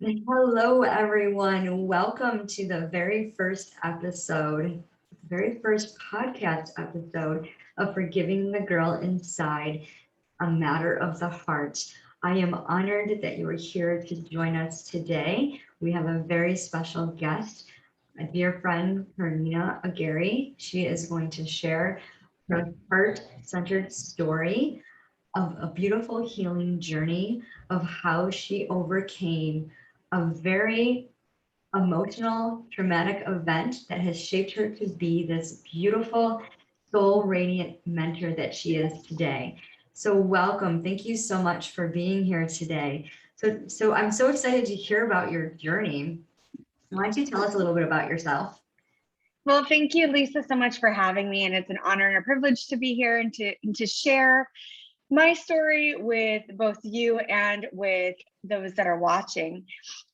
Hello, everyone. Welcome to the very first episode, the very first podcast episode of Forgiving the Girl Inside, a Matter of the Heart. I am honored that you are here to join us today. We have a very special guest, my dear friend, Carmina Aguirre. She is going to share her heart-centered story of a beautiful healing journey of how she overcame a very emotional, traumatic event that has shaped her to be this beautiful, soul radiant mentor that she is today. So, welcome. Thank you so much for being here today. So I'm so excited to hear about your journey. Why don't you tell us a little bit about yourself? Well, thank you, Lisa, so much for having me. And it's an honor and a privilege to be here and to share my story with both you and with those that are watching.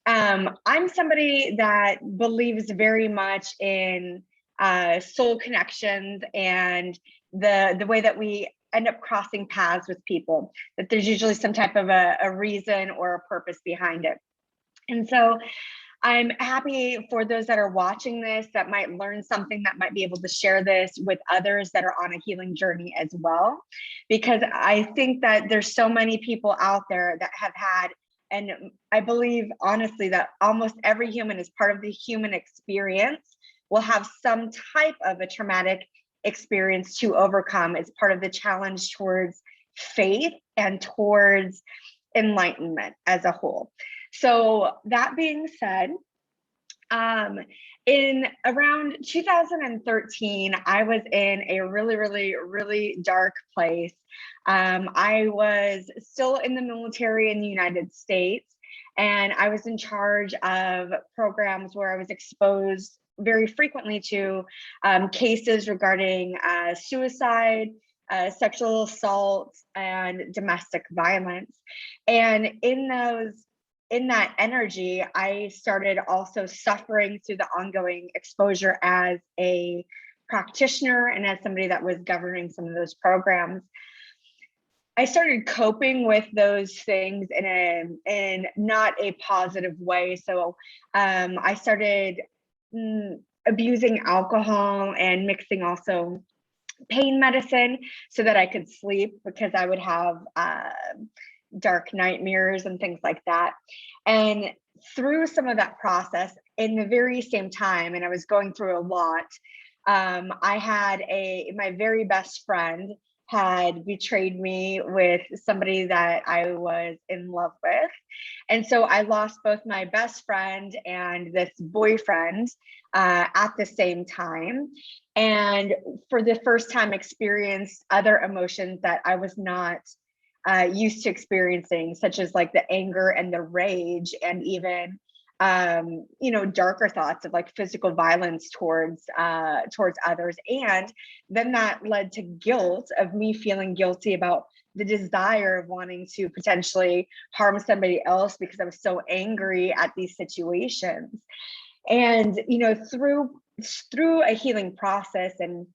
I'm somebody that believes very much in soul connections and the way that we end up crossing paths with people, that there's usually some type of a reason or a purpose behind it. And so I'm happy for those that are watching this that might learn something, that might be able to share this with others that are on a healing journey as well. Because I think that there's so many people out there that have had, and I believe honestly that almost every human is part of the human experience, will have some type of a traumatic experience to overcome as part of the challenge towards faith and towards enlightenment as a whole. So that being said, in around 2013, I was in a really dark place. I was still in the military in the United States, and I was in charge of programs where I was exposed very frequently to cases regarding suicide, sexual assault, and domestic violence. And in that energy, I started also suffering through the ongoing exposure as a practitioner and as somebody that was governing some of those programs. I started coping with those things in not a positive way. So I started abusing alcohol and mixing also pain medicine so that I could sleep, because I would have dark nightmares and things like that. And through some of that process, in the very same time, and I was going through a lot, I had my very best friend had betrayed me with somebody that I was in love with. And so I lost both my best friend and this boyfriend at the same time. And for the first time experienced other emotions that I was not used to experiencing, such as like the anger and the rage, and even darker thoughts of like physical violence towards others. And then that led to guilt, of me feeling guilty about the desire of wanting to potentially harm somebody else because I was so angry at these situations. And through a healing process, and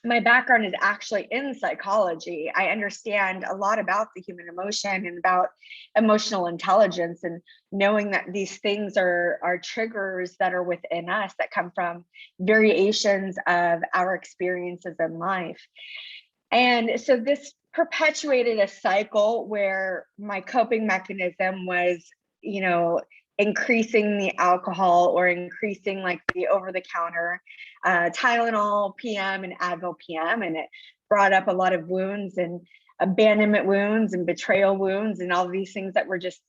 my background is actually in psychology, I understand a lot about the human emotion and about emotional intelligence, and knowing that these things are triggers that are within us that come from variations of our experiences in life. And so this perpetuated a cycle where my coping mechanism was, increasing the alcohol, or increasing like the over-the-counter Tylenol PM and Advil PM, and it brought up a lot of wounds and abandonment wounds and betrayal wounds and all these things that were just,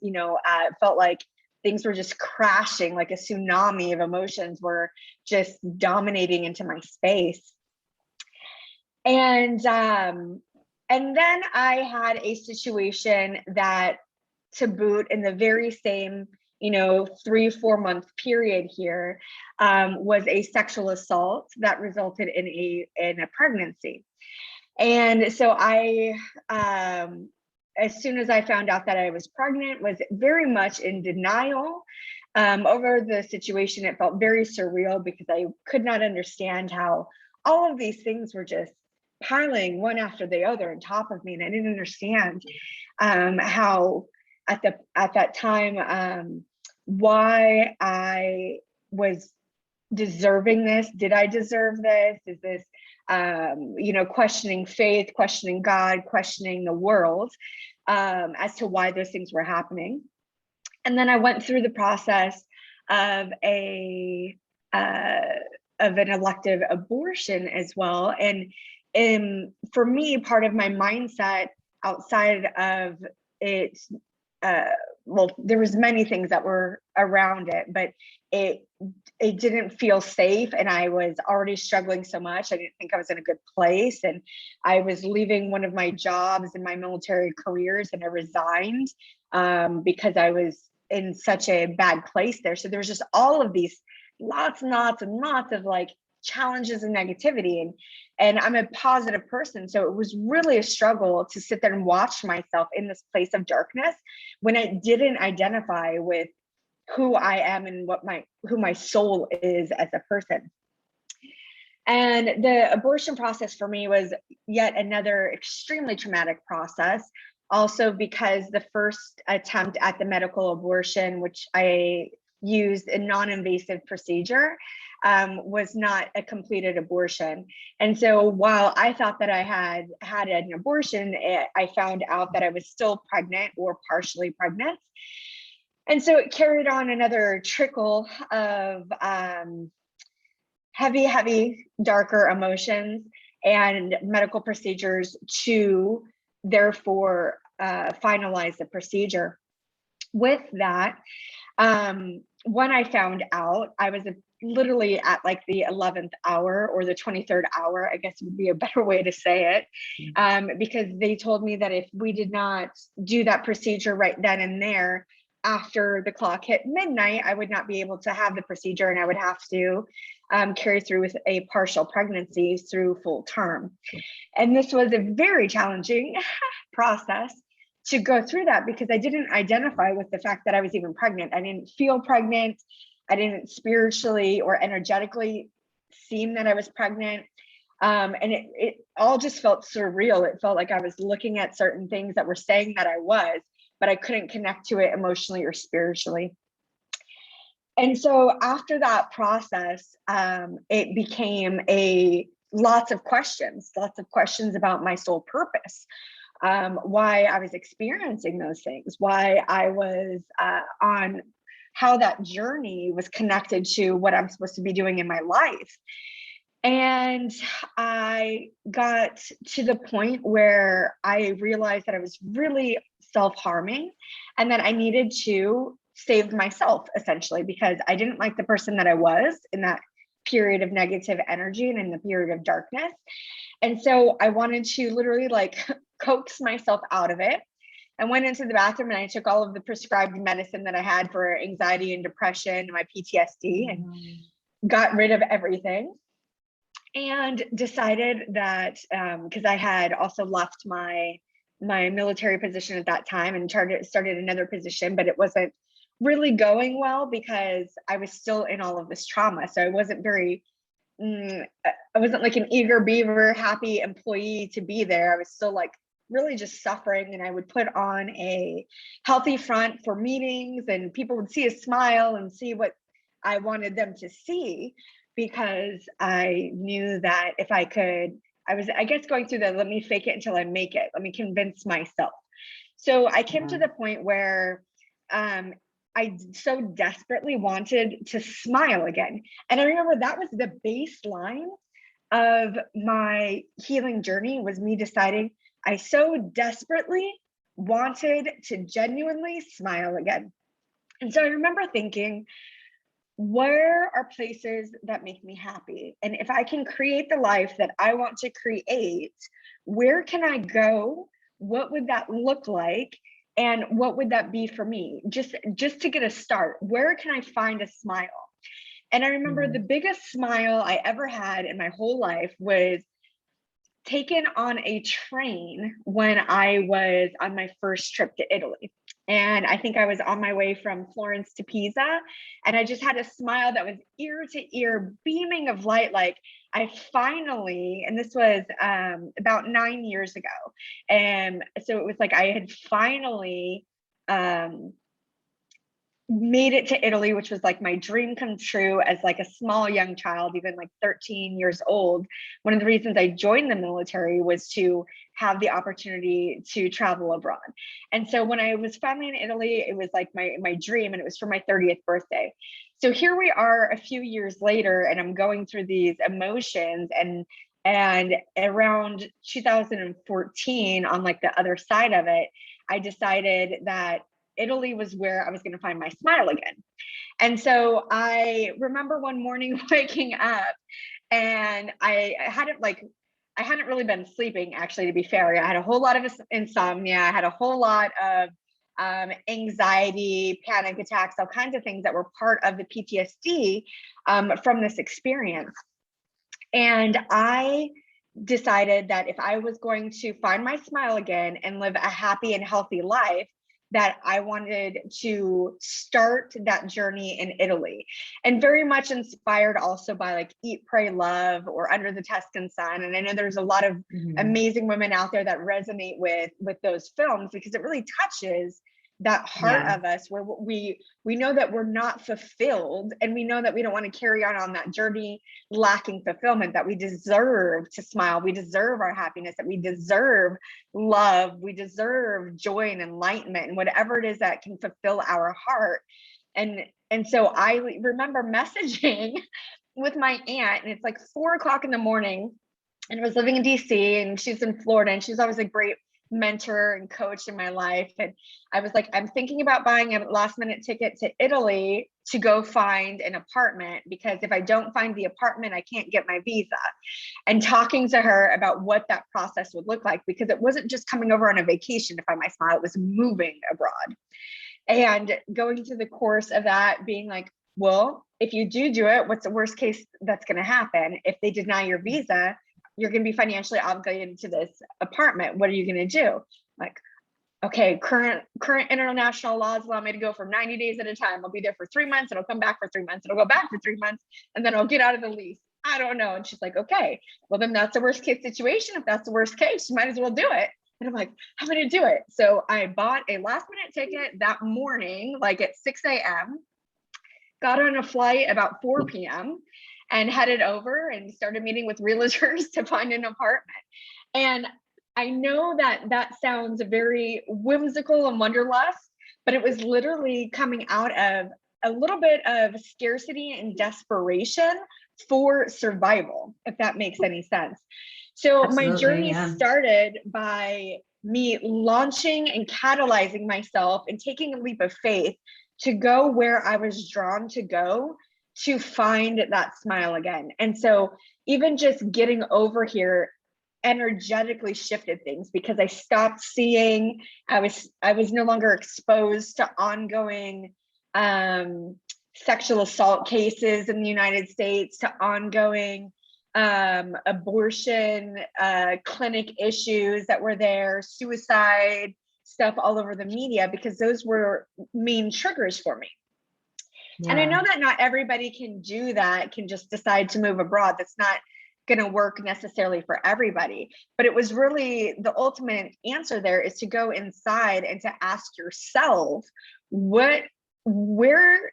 felt like things were just crashing, like a tsunami of emotions were just dominating into my space. And then I had a situation that, to boot, in the very same 3-4 month period here, was a sexual assault that resulted in a pregnancy. And so I as soon as I found out that I was pregnant, was very much in denial over the situation. It felt very surreal because I could not understand how all of these things were just piling one after the other on top of me, and I didn't understand how at that time why I was deserving this. Did I deserve this? Is this, questioning faith, questioning God, questioning the world, as to why those things were happening. And then I went through the process of an elective abortion as well. And for me, part of my mindset outside of it, there was many things that were around it, but it didn't feel safe, and I was already struggling so much. I didn't think I was in a good place, and I was leaving one of my jobs in my military careers, and I resigned because I was in such a bad place there. So there was just all of these lots and lots and lots of like challenges and negativity, and I'm a positive person, so it was really a struggle to sit there and watch myself in this place of darkness when I didn't identify with who I am and who my soul is as a person. And the abortion process for me was yet another extremely traumatic process, also because the first attempt at the medical abortion, which I used a non-invasive procedure, was not a completed abortion. And so while I thought that I had had an abortion, I found out that I was still pregnant or partially pregnant. And so it carried on another trickle of heavy, darker emotions and medical procedures to therefore finalize the procedure. With that, when I found out, I was literally at like the 11th hour or the 23rd hour, I guess would be a better way to say it, because they told me that if we did not do that procedure right then and there, after the clock hit midnight, I would not be able to have the procedure, and I would have to carry through with a partial pregnancy through full term. And this was a very challenging process to go through that, because I didn't identify with the fact that I was even pregnant. I didn't feel pregnant. I didn't spiritually or energetically seem that I was pregnant. And it all just felt surreal. It felt like I was looking at certain things that were saying that I was, but I couldn't connect to it emotionally or spiritually. And so after that process, it became lots of questions about my soul purpose, why I was experiencing those things, why I was on how that journey was connected to what I'm supposed to be doing in my life. And I got to the point where I realized that I was really self-harming and that I needed to save myself, essentially, because I didn't like the person that I was in that period of negative energy and in the period of darkness. And so I wanted to literally like coax myself out of it. I went into the bathroom and I took all of the prescribed medicine that I had for anxiety and depression and my PTSD and got rid of everything. And decided that because I had also left my military position at that time and started another position, but it wasn't really going well because I was still in all of this trauma. So I wasn't I wasn't like an eager beaver, happy employee to be there. I was still like really just suffering, and I would put on a healthy front for meetings, and people would see a smile and see what I wanted them to see, because I knew that if I could, I was, I guess, going through the let me fake it until I make it. Let me convince myself. So I came to the point where I so desperately wanted to smile again. And I remember that was the baseline of my healing journey, was me deciding I so desperately wanted to genuinely smile again. And so I remember thinking, where are places that make me happy? And if I can create the life that I want to create, where can I go? What would that look like? And what would that be for me? Just to get a start, where can I find a smile? And I remember the biggest smile I ever had in my whole life was taken on a train when I was on my first trip to Italy. And I think I was on my way from Florence to Pisa. And I just had a smile that was ear to ear, beaming of light. Like I finally, and this was about 9 years ago. And so it was like I had finally made it to Italy, which was like my dream come true as like a small young child, even like 13 years old. One of the reasons I joined the military was to have the opportunity to travel abroad. And so when I was finally in Italy, it was like my dream, and it was for my 30th birthday. So here we are a few years later, and I'm going through these emotions, and around 2014, on like the other side of it, I decided that Italy was where I was going to find my smile again. And so I remember one morning waking up, and I hadn't really been sleeping, actually, to be fair. I had a whole lot of insomnia. I had a whole lot of anxiety, panic attacks, all kinds of things that were part of the PTSD from this experience. And I decided that if I was going to find my smile again and live a happy and healthy life, that I wanted to start that journey in Italy, and very much inspired also by like Eat, Pray, Love or Under the Tuscan Sun. And I know there's a lot of amazing women out there that resonate with those films, because it really touches that heart of us, where we know that we're not fulfilled, and we know that we don't want to carry on that journey lacking fulfillment, that we deserve to smile, we deserve our happiness, that we deserve love, we deserve joy and enlightenment, and whatever it is that can fulfill our heart. And so I remember messaging with my aunt, and it's like 4 o'clock in the morning, and I was living in DC, and she's in Florida, and she's always a great mentor and coach in my life. And I was like, I'm thinking about buying a last minute ticket to Italy to go find an apartment, because if I don't find the apartment, I can't get my visa. And talking to her about what that process would look like, because it wasn't just coming over on a vacation to find my smile, it was moving abroad. And going through the course of that, being like, well, if you do it, what's the worst case that's going to happen? If they deny your visa, you're going to be financially obligated to this apartment. What are you going to do? Like, okay, current international laws allow me to go for 90 days at a time. I'll be there for 3 months, and I'll come back for 3 months, and I'll go back for 3 months, and then I'll get out of the lease. I don't know. And she's like, okay, well, then that's the worst case situation. If that's the worst case, you might as well do it. And I'm like, I'm going to do it. So I bought a last minute ticket that morning, like at 6 a.m., got on a flight about 4 p.m., and headed over and started meeting with realtors to find an apartment. And I know that that sounds very whimsical and wonderlust, but it was literally coming out of a little bit of scarcity and desperation for survival, if that makes any sense. So absolutely, my journey started by me launching and catalyzing myself and taking a leap of faith to go where I was drawn to go, to find that smile again. And so even just getting over here energetically shifted things, because I stopped seeing, I was no longer exposed to ongoing sexual assault cases in the United States, to ongoing abortion clinic issues that were there, suicide stuff all over the media, because those were main triggers for me. Yeah. And I know that not everybody can do that, can just decide to move abroad. That's not going to work necessarily for everybody. But it was really the ultimate answer there, is to go inside and to ask yourself, where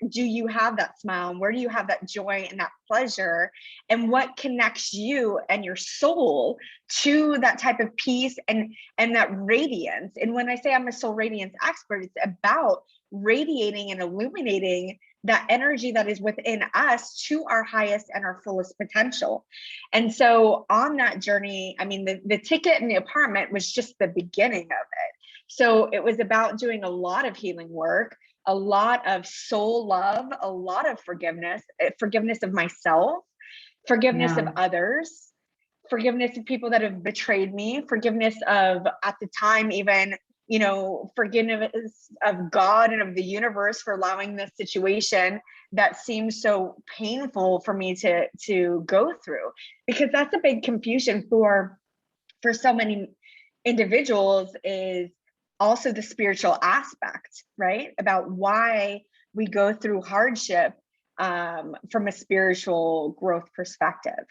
do you have that smile, and where do you have that joy and that pleasure, and what connects you and your soul to that type of peace and that radiance. And when I say I'm a soul radiance expert, it's about radiating and illuminating that energy that is within us to our highest and our fullest potential. And so on that journey, I mean, the ticket and the apartment was just the beginning of it. So it was about doing a lot of healing work, a lot of soul love, a lot of forgiveness of myself, forgiveness of others, forgiveness of people that have betrayed me, forgiveness of, at the time, even, forgiveness of God and of the universe for allowing this situation that seems so painful for me to go through, because that's a big confusion for so many individuals, is also the spiritual aspect, right? About why we go through hardship from a spiritual growth perspective.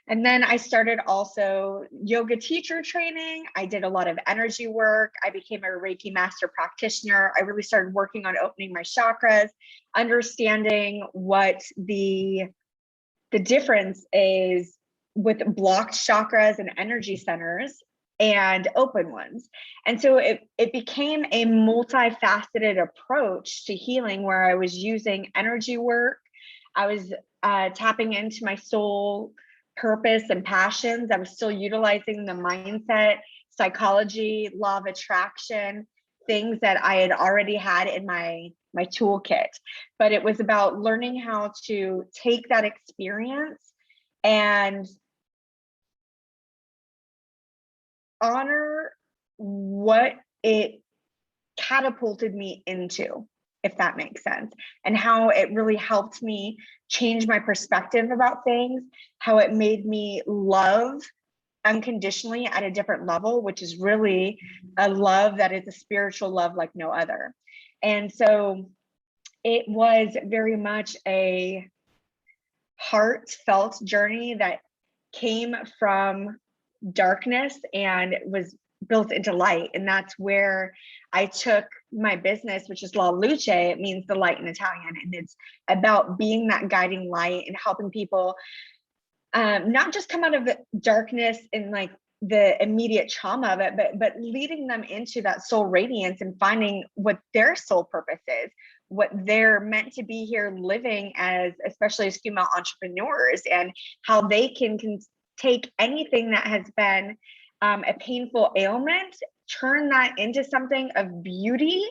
And then I started also yoga teacher training. I did a lot of energy work. I became a Reiki master practitioner. I really started working on opening my chakras, understanding what the difference is with blocked chakras and energy centers and open ones. And so it became a multifaceted approach to healing, where I was using energy work. I was tapping into my soul purpose and passions. I was still utilizing the mindset, psychology, law of attraction, things that I had already had in my toolkit. But it was about learning how to take that experience and honor what it catapulted me into, if that makes sense, and how it really helped me change my perspective about things, how it made me love unconditionally at a different level, which is really a love that is a spiritual love like no other. And so it was very much a heartfelt journey that came from darkness and was built into light. And that's where I took my business, which is La Luce. It means the light in Italian. And it's about being that guiding light and helping people not just come out of the darkness and like the immediate trauma of it, but leading them into that soul radiance and finding what their soul purpose is, what they're meant to be here living as, especially as female entrepreneurs, and how they can take anything that has been a painful ailment, turn that into something of beauty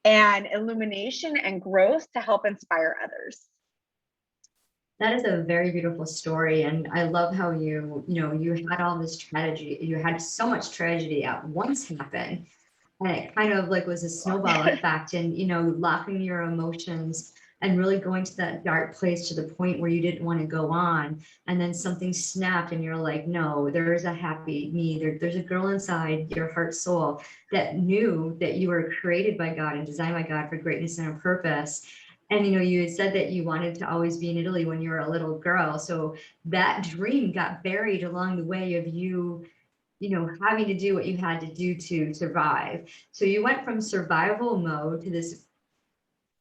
and illumination and growth to help inspire others. That is a very beautiful story. And I love how you had all this tragedy. You had so much tragedy at once happen. And it kind of like was a snowball effect, and, locking your emotions and really going to that dark place to the point where you didn't want to go on. And then something snapped and you're like, no, there's a happy me. There's a girl inside your heart soul that knew that you were created by God and designed by God for greatness and a purpose. And, you had said that you wanted to always be in Italy when you were a little girl. So that dream got buried along the way of you, having to do what you had to do to survive. So you went from survival mode to this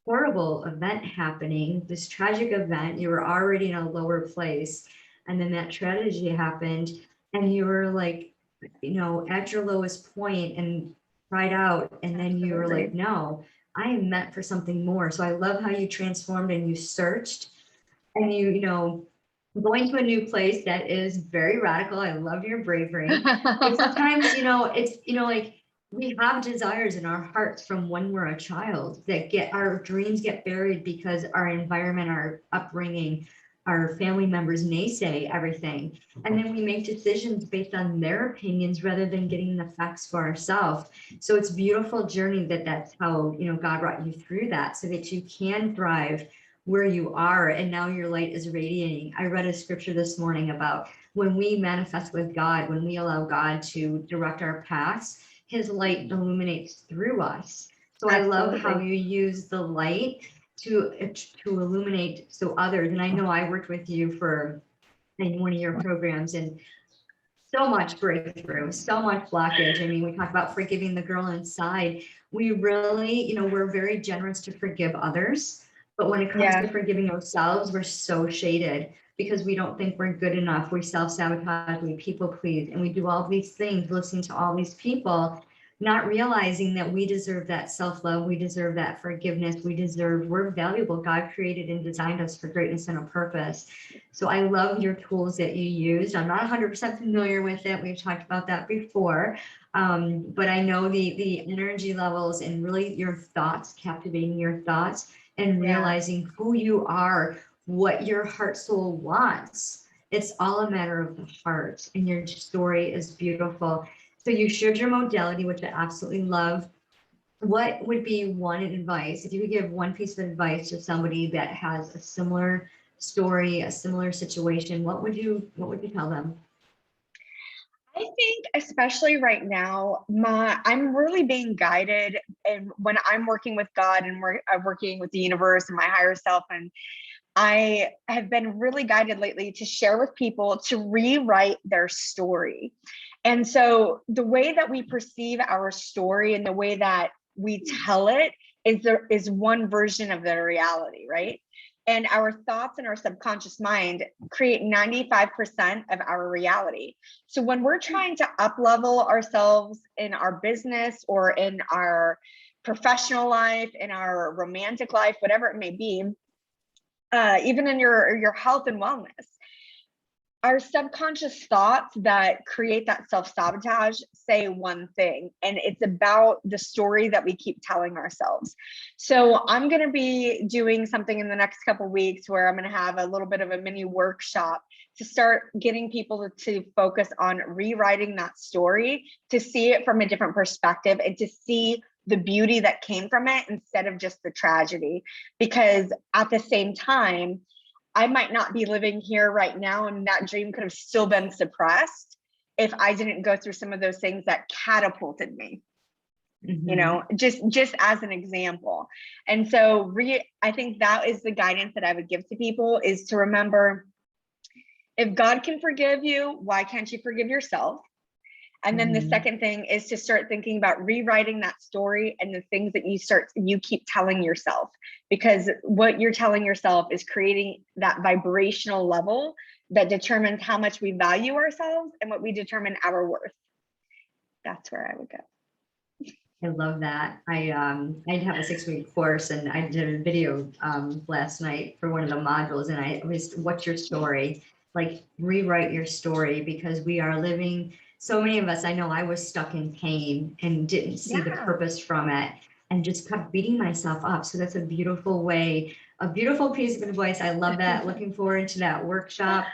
horrible event happening, this tragic event. You were already in a lower place. And then that tragedy happened and you were like, at your lowest point and cried out. And then you were like, no, I am meant for something more. So I love how you transformed and you searched and going to a new place that is very radical. I love your bravery. But sometimes, it's, like we have desires in our hearts from when we're a child that our dreams get buried because our environment, our upbringing, our family members naysay everything. And then we make decisions based on their opinions rather than getting the facts for ourselves. So it's a beautiful journey that's how, God brought you through that so that you can thrive where you are. And now your light is radiating. I read a scripture this morning about when we manifest with God, when we allow God to direct our paths, his light illuminates through us. So absolutely. I love how you use the light to illuminate so others. And I know I worked with you in one of your programs, and so much breakthrough, so much blockage. I mean, we talk about forgiving the girl inside. We really, we're very generous to forgive others. But when it comes to forgiving ourselves, we're so shaded because we don't think we're good enough. We self-sabotage, we people please, and we do all these things, listening to all these people, not realizing that we deserve that self-love, we deserve that forgiveness, we're valuable. God created and designed us for greatness and a purpose. So I love your tools that you used. I'm not 100% familiar with it. We've talked about that before. But I know the energy levels and really your thoughts, captivating your thoughts and realizing who you are, what your heart soul wants. It's all a matter of the heart, and your story is beautiful. So you shared your modality, which I absolutely love. What would be one advice, if you could give one piece of advice to somebody that has a similar story, a similar situation, what would you tell them? I think especially right now, I'm really being guided, and when I'm working with God and I'm working with the universe and my higher self, and I have been really guided lately to share with people to rewrite their story. And so the way that we perceive our story and the way that we tell it is one version of the reality, right? And our thoughts and our subconscious mind create 95% of our reality. So when we're trying to up level ourselves in our business or in our professional life, in our romantic life, whatever it may be, even in your health and wellness, our subconscious thoughts that create that self-sabotage say one thing, and it's about the story that we keep telling ourselves. So I'm going to be doing something in the next couple of weeks where I'm going to have a little bit of a mini workshop to start getting people to focus on rewriting that story, to see it from a different perspective and to see the beauty that came from it instead of just the tragedy. Because at the same time, I might not be living here right now, and that dream could have still been suppressed if I didn't go through some of those things that catapulted me, you know, just as an example. And so I think that is the guidance that I would give to people, is to remember, if God can forgive you, why can't you forgive yourself? And then the second thing is to start thinking about rewriting that story and the things that you keep telling yourself, because what you're telling yourself is creating that vibrational level that determines how much we value ourselves and what we determine our worth. That's where I would go. I love that. I have a 6-week course, and I did a video last night for one of the modules, and I was, what's your story? Like, rewrite your story, because we are living, so many of us, I know I was stuck in pain and didn't see the purpose from it and just kept beating myself up. So that's a beautiful way, a beautiful piece of advice. I love that. Looking forward to that workshop.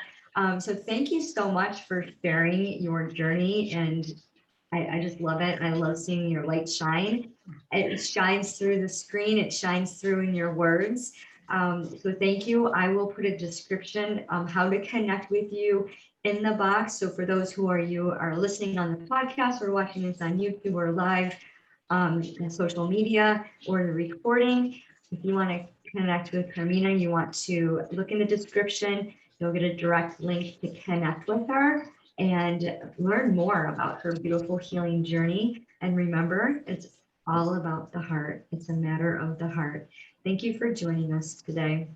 So thank you so much for sharing your journey, and I just love it. I love seeing your light shine. It shines through the screen. It shines through in your words. So thank you. I will put a description on how to connect with you in the box. So for those who are listening on the podcast or watching this on YouTube or live on social media or the recording, if you want to connect with Carmina, you want to look in the description. You'll get a direct link to connect with her and learn more about her beautiful healing journey. And remember, it's all about the heart. It's a matter of the heart. Thank you for joining us today.